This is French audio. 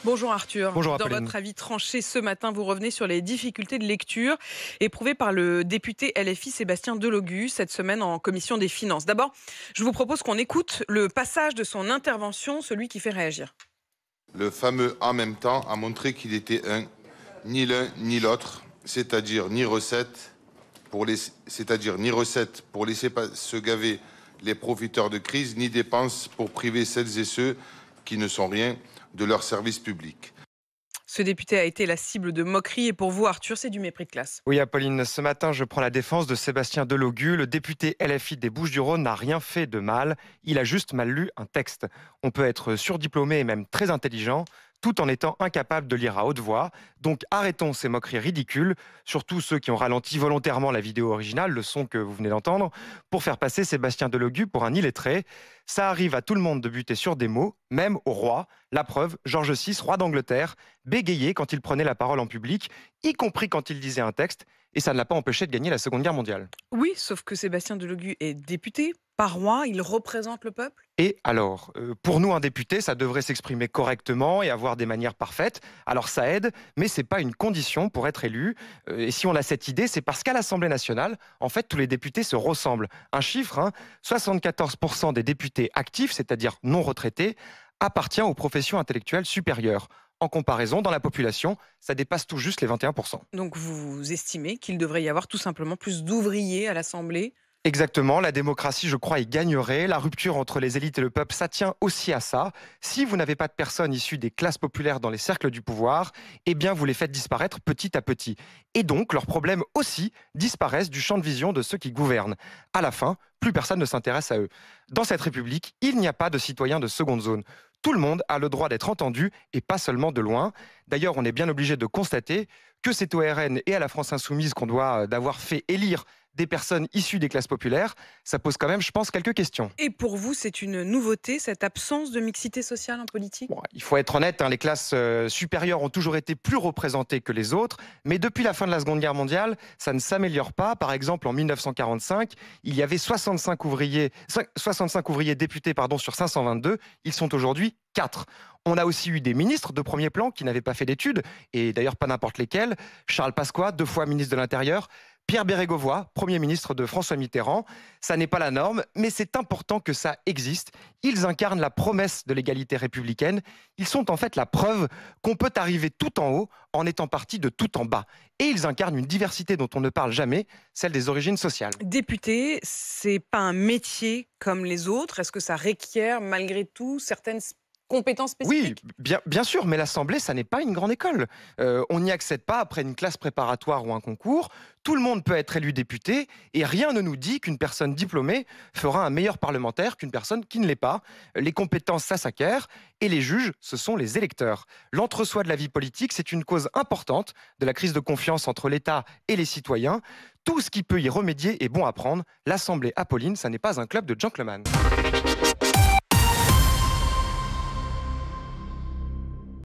Bonjour Arthur. Bonjour Dans Apolline. votre avis tranché ce matin, vous revenez sur les difficultés de lecture éprouvées par le député LFI Sébastien Delogu cette semaine en commission des finances. D'abord, je vous propose qu'on écoute le passage de son intervention, celui qui fait réagir. Le fameux en même temps a montré qu'il était ni l'un ni l'autre, c'est-à-dire ni recette pour laisser se gaver les profiteurs de crise, ni dépenses pour priver celles et ceux qui ne sont rien de leur service public. Ce député a été la cible de moqueries et pour vous, Arthur, c'est du mépris de classe. Oui, Apolline, ce matin, je prends la défense de Sébastien Delogu. Le député LFI des Bouches-du-Rhône n'a rien fait de mal. Il a juste mal lu un texte. On peut être surdiplômé et même très intelligent, tout en étant incapable de lire à haute voix. Donc arrêtons ces moqueries ridicules, surtout ceux qui ont ralenti volontairement la vidéo originale, le son que vous venez d'entendre, pour faire passer Sébastien Delogu pour un illettré. Ça arrive à tout le monde de buter sur des mots, même au roi. La preuve, George VI, roi d'Angleterre, bégayait quand il prenait la parole en public, y compris quand il lisait un texte, et ça ne l'a pas empêché de gagner la Seconde Guerre mondiale. Oui, sauf que Sébastien Delogu est député, pas roi, il représente le peuple. Et alors, pour nous, un député, ça devrait s'exprimer correctement et avoir des manières parfaites. Alors ça aide, mais c'est pas une condition pour être élu. Et si on a cette idée, c'est parce qu'à l'Assemblée nationale, en fait, tous les députés se ressemblent. Un chiffre, 74% des députés actifs, c'est-à-dire non retraités, appartient aux professions intellectuelles supérieures. En comparaison, dans la population, ça dépasse tout juste les 21%. Donc vous estimez qu'il devrait y avoir tout simplement plus d'ouvriers à l'Assemblée. Exactement, la démocratie, je crois, y gagnerait. La rupture entre les élites et le peuple, ça tient aussi à ça. Si vous n'avez pas de personnes issues des classes populaires dans les cercles du pouvoir, eh bien, vous les faites disparaître petit à petit. Et donc, leurs problèmes aussi disparaissent du champ de vision de ceux qui gouvernent. À la fin, plus personne ne s'intéresse à eux. Dans cette République, il n'y a pas de citoyens de seconde zone. Tout le monde a le droit d'être entendu et pas seulement de loin. D'ailleurs, on est bien obligé de constater que c'est au RN et à la France Insoumise qu'on doit d'avoir fait élire des personnes issues des classes populaires. Ça pose quand même, je pense, quelques questions. Et pour vous, c'est une nouveauté, cette absence de mixité sociale en politique? Bon, il faut être honnête, les classes supérieures ont toujours été plus représentées que les autres, mais depuis la fin de la Seconde Guerre mondiale, ça ne s'améliore pas. Par exemple, en 1945, il y avait 65 ouvriers députés sur 522, ils sont aujourd'hui 4. On a aussi eu des ministres de premier plan qui n'avaient pas fait d'études, et d'ailleurs pas n'importe lesquels. Charles Pasqua, 2 fois ministre de l'Intérieur. Pierre Bérégovoy, Premier ministre de François Mitterrand. Ça n'est pas la norme, mais c'est important que ça existe. Ils incarnent la promesse de l'égalité républicaine. Ils sont en fait la preuve qu'on peut arriver tout en haut en étant parti de tout en bas. Et ils incarnent une diversité dont on ne parle jamais, celle des origines sociales. Député, c'est pas un métier comme les autres. Est-ce que ça requiert malgré tout certaines compétences Oui, spécifiques? bien sûr, mais l'Assemblée, ça n'est pas une grande école. On n'y accède pas après une classe préparatoire ou un concours. Tout le monde peut être élu député et rien ne nous dit qu'une personne diplômée fera un meilleur parlementaire qu'une personne qui ne l'est pas. Les compétences, ça s'acquiert et les juges, ce sont les électeurs. L'entre-soi de la vie politique, c'est une cause importante de la crise de confiance entre l'État et les citoyens. Tout ce qui peut y remédier est bon à prendre. L'Assemblée, Apolline, ça n'est pas un club de gentlemen.